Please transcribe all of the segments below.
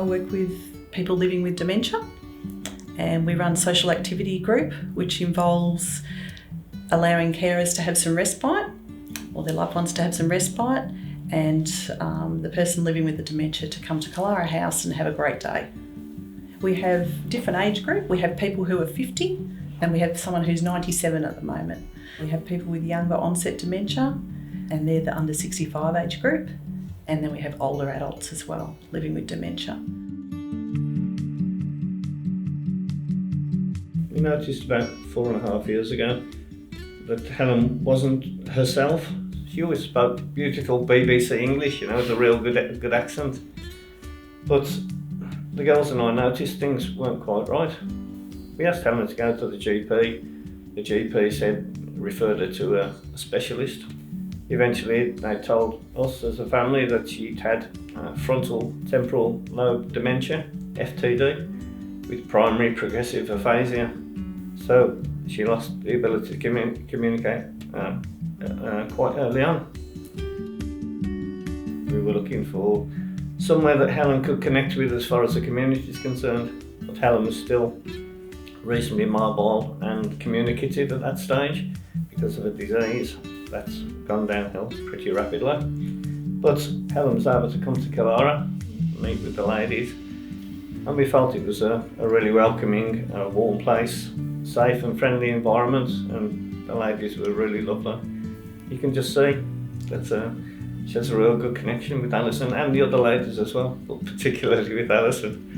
work with people living with dementia, and we run a social activity group which involves allowing carers to have some respite, or their loved ones to have some respite, and the person living with the dementia to come to Killara House and have a great day. We have different age group. We have people who are 50 and we have someone who's 97 at the moment. We have people with younger onset dementia, and they're the under 65 age group. And then we have older adults as well living with dementia. We noticed about 4.5 years ago that Helen wasn't herself. She always spoke beautiful BBC English, with a real good accent. But the girls and I noticed things weren't quite right. We asked Helen to go to the GP. The GP said, referred her to a specialist. Eventually, they told us as a family that she'd had frontal temporal lobe dementia, FTD, with primary progressive aphasia. So she lost the ability to communicate quite early on. We were looking for somewhere that Helen could connect with as far as the community is concerned, but Helen was still reasonably mobile and communicative at that stage because of a disease that's gone downhill pretty rapidly. But Helen was able to come to Killara, meet with the ladies, and we felt it was a really welcoming, warm place, safe and friendly environment, and the ladies were really lovely. You can just see that she has a real good connection with Alison and the other ladies as well, but particularly with Alison.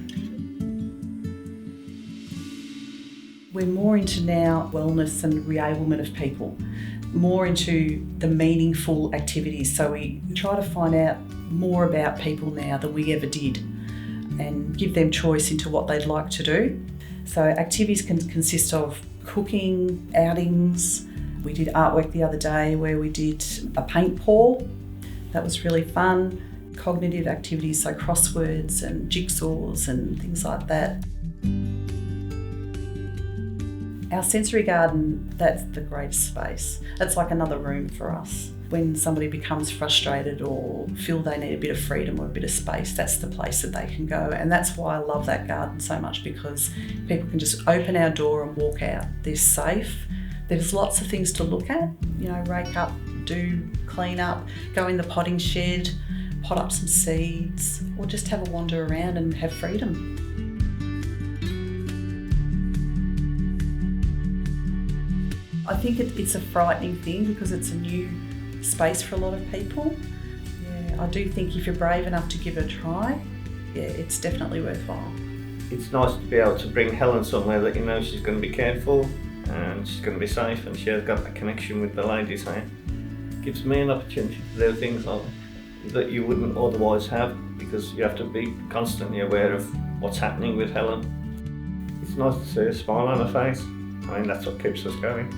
We're more into now wellness and reablement of people, more into the meaningful activities. So we try to find out more about people now than we ever did and give them choice into what they'd like to do. So activities can consist of cooking, outings. We did artwork the other day where we did a paint pour. That was really fun. Cognitive activities, so crosswords and jigsaws and things like that. Our sensory garden, that's the greatest space. It's like another room for us. When somebody becomes frustrated or feel they need a bit of freedom or a bit of space, that's the place that they can go. And that's why I love that garden so much, because people can just open our door and walk out. They're safe. There's lots of things to look at, rake up, clean up, go in the potting shed, pot up some seeds, or just have a wander around and have freedom. I think it's a frightening thing because it's a new space for a lot of people. Yeah, I do think if you're brave enough to give it a try, it's definitely worthwhile. It's nice to be able to bring Helen somewhere that she's going to be cared for and she's going to be safe, and she has got that connection with the ladies here. It gives me an opportunity to do things that you wouldn't otherwise have, because you have to be constantly aware of what's happening with Helen. It's nice to see a smile on her face. That's what keeps us going.